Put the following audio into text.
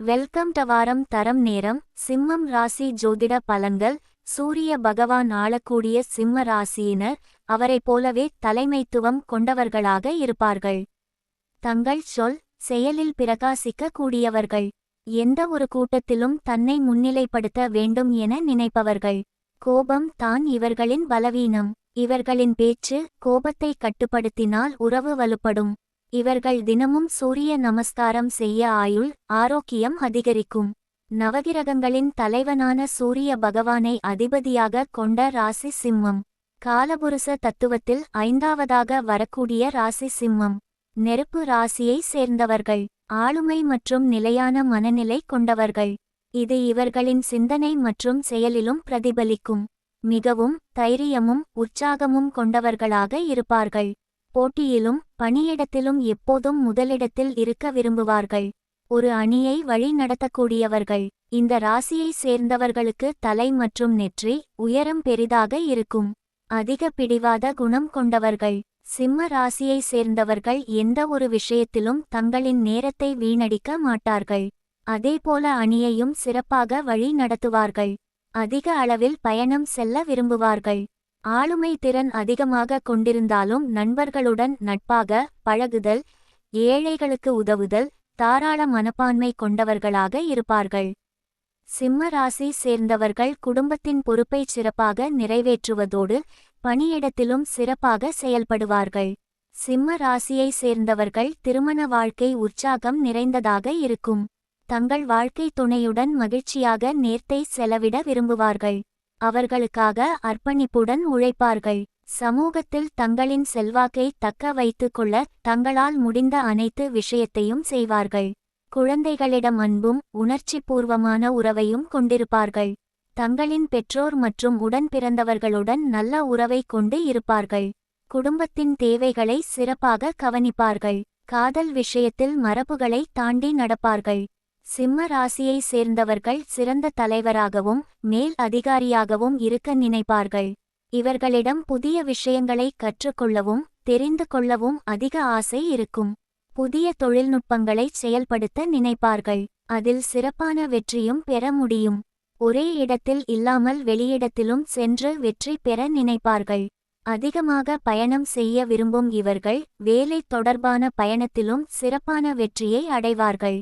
Welcome to வாரம் தரம் நேரம். சிம்மம் ராசி ஜோதிட பலன்கள். சூரிய பகவான் ஆளக்கூடிய சிம்ம ராசியினர் அவரைப் போலவே தலைமைத்துவம் கொண்டவர்களாக இருப்பார்கள். தங்கள் சொல் செயலில் பிரகாசிக்க கூடியவர்கள். எந்த ஒரு கூட்டத்திலும் தன்னை முன்னிலைப்படுத்த வேண்டும் என நினைப்பவர்கள். கோபம் தான் இவர்களின் பலவீனம். இவர்களின் பேச்சு கோபத்தை கட்டுப்படுத்தினால் உறவு வலுப்படும். இவர்கள் தினமும் சூரிய நமஸ்காரம் செய்ய ஆயுள் ஆரோக்கியம் அதிகரிக்கும். நவகிரகங்களின் தலைவனான சூரிய பகவானை அதிபதியாக கொண்ட ராசி சிம்மம். காலபுருஷ தத்துவத்தில் 5வதாக வரக்கூடிய ராசி சிம்மம். நெருப்பு ராசியை சேர்ந்தவர்கள். ஆளுமை மற்றும் நிலையான மனநிலை கொண்டவர்கள். இது இவர்களின் சிந்தனை மற்றும் செயலிலும் பிரதிபலிக்கும். மிகவும் தைரியமும் உற்சாகமும் கொண்டவர்களாக இருப்பார்கள். போட்டியிலும் பணியிடத்திலும் எப்போதும் முதலிடத்தில் இருக்க விரும்புவார்கள். ஒரு அணியை வழி நடத்தக்கூடியவர்கள். இந்த ராசியை சேர்ந்தவர்களுக்கு தலை மற்றும் நெற்றி உயரம் பெரிதாக இருக்கும். அதிக பிடிவாத குணம் கொண்டவர்கள். சிம்ம ராசியை சேர்ந்தவர்கள் எந்த ஒரு விஷயத்திலும் தங்களின் நேரத்தை வீணடிக்க மாட்டார்கள். அதேபோல அணியையும் சிறப்பாக வழி நடத்துவார்கள். அதிக அளவில் பயணம் செல்ல விரும்புவார்கள். ஆளுமை திறன் அதிகமாக கொண்டிருந்தாலும் நண்பர்களுடன் நட்பாக பழகுதல், ஏழைகளுக்கு உதவுதல், தாராள மனப்பான்மை கொண்டவர்களாக இருப்பார்கள். சிம்ம ராசி சேர்ந்தவர்கள் குடும்பத்தின் பொறுப்பை சிறப்பாக நிறைவேற்றுவதோடு பணியிடத்திலும் சிறப்பாக செயல்படுவார்கள். சிம்ம ராசியை சேர்ந்தவர்கள் திருமண வாழ்க்கை உற்சாகம் நிறைந்ததாக இருக்கும். தங்கள் வாழ்க்கை துணையுடன் மகிழ்ச்சியாக நேரத்தை செலவிட விரும்புவார்கள். அவர்களுக்காக அர்ப்பணிப்புடன் உழைப்பார்கள். சமூகத்தில் தங்களின் செல்வாக்கை தக்க வைத்துக் கொள்ள தங்களால் முடிந்த அனைத்து விஷயத்தையும் செய்வார்கள். குழந்தைகளிடம் அன்பும் உணர்ச்சிபூர்வமான உறவையும் கொண்டிருப்பார்கள். தங்களின் பெற்றோர் மற்றும் உடன் பிறந்தவர்களுடன் நல்ல உறவை கொண்டு இருப்பார்கள். குடும்பத்தின் தேவைகளை சிறப்பாக கவனிப்பார்கள். காதல் விஷயத்தில் மரபுகளை தாண்டி நடப்பார்கள். சிம்ம ராசியை சேர்ந்தவர்கள் சிறந்த தலைவராகவும் மேல் அதிகாரியாகவும் இருக்க நினைப்பார்கள். இவர்களிடம் புதிய விஷயங்களை கற்றுக்கொள்ளவும் தெரிந்து கொள்ளவும் அதிக ஆசை இருக்கும். புதிய தொழில்நுட்பங்களை செயல்படுத்த நினைப்பார்கள். அதில் சிறப்பான வெற்றியும் பெற முடியும். ஒரே இடத்தில் இல்லாமல் வெளியிடத்திலும் சென்று வெற்றி பெற நினைப்பார்கள். அதிகமாக பயணம் செய்ய விரும்பும் இவர்கள் வேலை தொடர்பான பயணத்திலும் சிறப்பான வெற்றியை அடைவார்கள்.